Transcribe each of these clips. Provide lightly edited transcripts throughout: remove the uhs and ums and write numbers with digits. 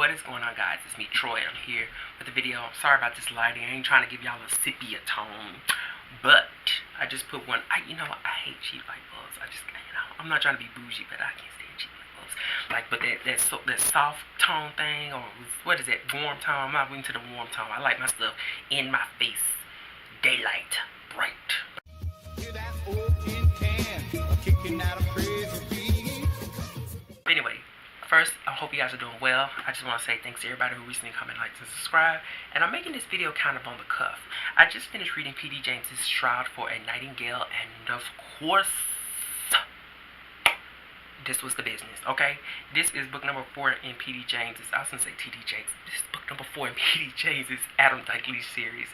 What is going on, guys? It's me, Troy. I'm here with the video. Sorry about this lighting. I ain't trying to give y'all a sepia tone, but I just put one. I hate cheap light bulbs. I'm not trying to be bougie, but I can't stand cheap light bulbs. But that soft tone thing, or what is it? Warm tone. I'm not into the warm tone. I like my stuff in my face, daylight, bright. Anyway. First, I hope you guys are doing well. I just want to say thanks to everybody who recently commented, liked, and subscribed. And I'm making this video kind of on the cuff. I just finished reading P.D. James's Shroud for a Nightingale, and of course, this was the business, okay? This is book number 4 in P.D. James's, I was going to say T.D. Jakes. This is book number 4 in P.D. James's Adam Dykley series.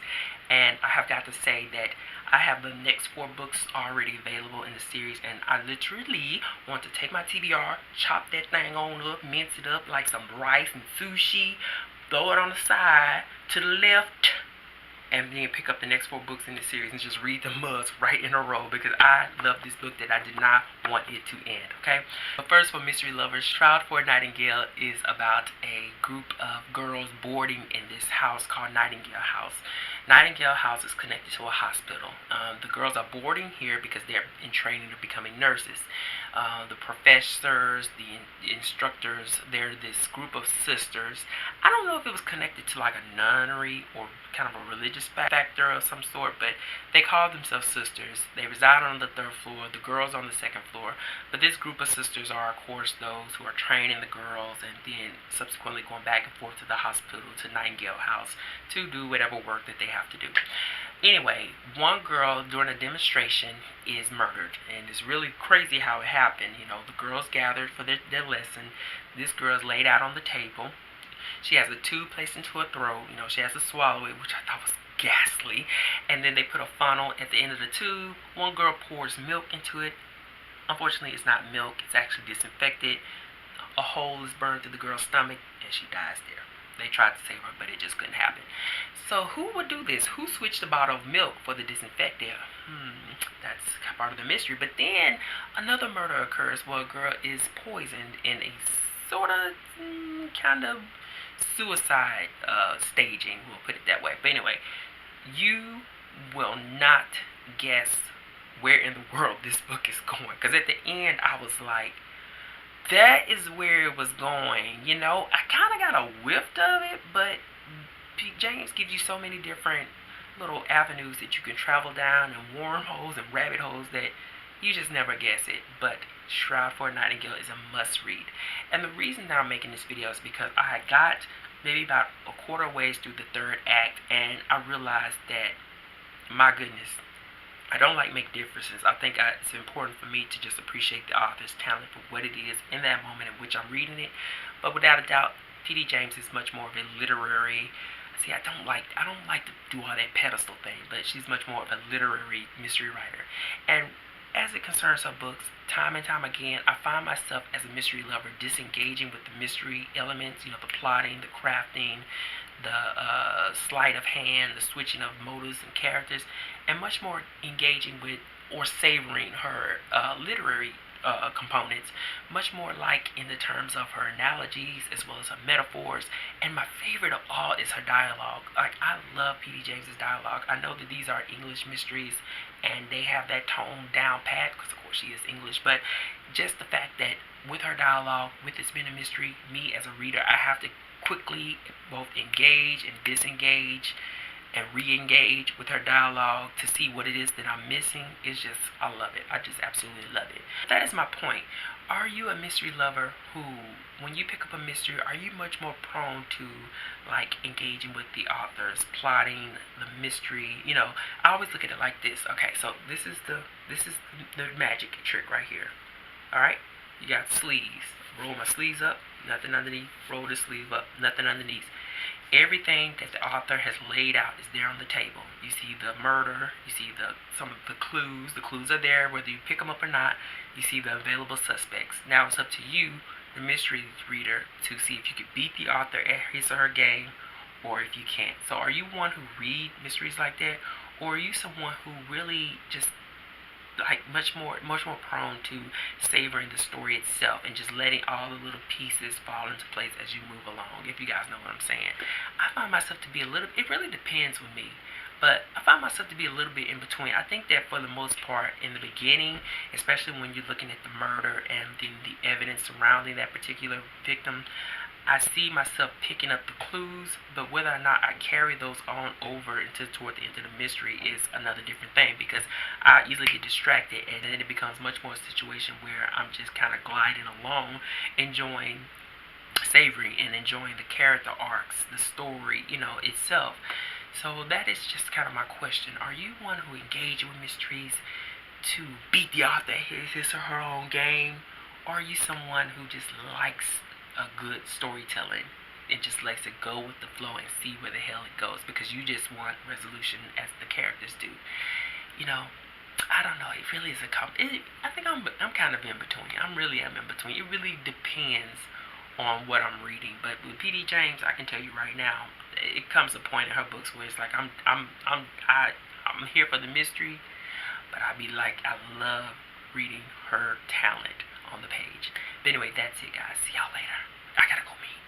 And I have got to say that I have the next 4 books already available in the series, and I literally want to take my TBR, chop that thing on up, mince it up like some rice and sushi, throw it on the side to the left, and then pick up the next 4 books in the series and just read the mugs right in a row, because I love this book that I did not want it to end, okay? But first, for mystery lovers, Shroud for a Nightingale is about a group of girls boarding in this house called Nightingale House. Nightingale House is connected to a hospital. The girls are boarding here because they're in training to becoming nurses. The professors, the instructors, they're this group of sisters. I don't know if it was connected to like a nunnery or kind of a religious factor of some sort, but they call themselves sisters. They reside on the 3rd floor, the girls on the 2nd floor. But this group of sisters are, of course, those who are training the girls and then subsequently going back and forth to the hospital, to Nightingale House, to do whatever work that they have to do. Anyway, one girl during a demonstration is murdered, and it's really crazy how it happened. You know, the girls gathered for their lesson. This girl is laid out on the table. She has a tube placed into her throat. You know, she has to swallow it, which I thought was ghastly. And then they put a funnel at the end of the tube. One girl pours milk into it. Unfortunately, it's not milk. It's actually disinfected. A hole is burned through the girl's stomach, and she dies there. They tried to save her, but it just couldn't happen. So who would do this? Who switched the bottle of milk for the disinfectant? That's part of the mystery. But then another murder occurs where a girl is poisoned in a sort of kind of suicide staging. We'll put it that way. But anyway, you will not guess where in the world this book is going. Because at the end, I was like, that is where it was going. You know, I kind of got a whiff of it, but James gives you so many different little avenues that you can travel down, and wormholes and rabbit holes, that you just never guess it. But Shroud for a Nightingale is a must read. And the reason that I'm making this video is because I got maybe about a quarter ways through the 3rd act, and I realized that, my goodness, I don't like make differences. I think it's important for me to just appreciate the author's talent for what it is in that moment in which I'm reading it. But without a doubt, P.D. James is much more of a literary. See, I don't like to do all that pedestal thing, but she's much more of a literary mystery writer. And as it concerns her books, time and time again, I find myself as a mystery lover disengaging with the mystery elements, you know, the plotting, the crafting, the sleight of hand, the switching of motives and characters, and much more engaging with or savoring her literary components, much more like in the terms of her analogies as well as her metaphors. And my favorite of all is her dialogue. Like, I love P.D. James's dialogue. I know that these are English mysteries and they have that tone down pat because of course she is English, but just the fact that with her dialogue, with this being a mystery, me as a reader, I have to quickly both engage and disengage and re-engage with her dialogue to see what it is that I'm missing. It's just, I love it. I just absolutely love it. That is my point. Are you a mystery lover who, when you pick up a mystery, are you much more prone to like engaging with the authors, plotting the mystery? You know, I always look at it like this. Okay, so this is the magic trick right here. All right, you got sleeves. Roll my sleeves up, nothing underneath. Roll the sleeve up, nothing underneath. Everything that the author has laid out is there on the table. You see the murder, you see some of the clues. The clues are there whether you pick them up or not. You see the available suspects. Now it's up to you, the mystery reader, to see if you can beat the author at his or her game, or if you can't. So are you one who read mysteries like that, or are you someone who really just like much more prone to savoring the story itself and just letting all the little pieces fall into place as you move along, if you guys know what I'm saying. I find myself to be a little, it really depends with me, but I find myself to be a little bit in between. I think that for the most part, in the beginning, especially when you're looking at the murder and the evidence surrounding that particular victim, I see myself picking up the clues, but whether or not I carry those on over into toward the end of the mystery is another different thing, because I easily get distracted, and then it becomes much more a situation where I'm just kind of gliding along, enjoying, savoring, and enjoying the character arcs, the story, itself. So that is just kind of my question. Are you one who engages with mysteries to beat the author at his or her own game? Or are you someone who just likes a good storytelling and just lets it go with the flow and see where the hell it goes because you just want resolution as the characters do? You know, I don't know. It really is I think I'm kind of in between. I'm in between. It really depends on what I'm reading. But with P.D. James, I can tell you right now, it comes a point in her books where it's like I'm here for the mystery, but I love reading her talent on the page. But anyway, that's it, guys. See y'all later. I gotta go meet.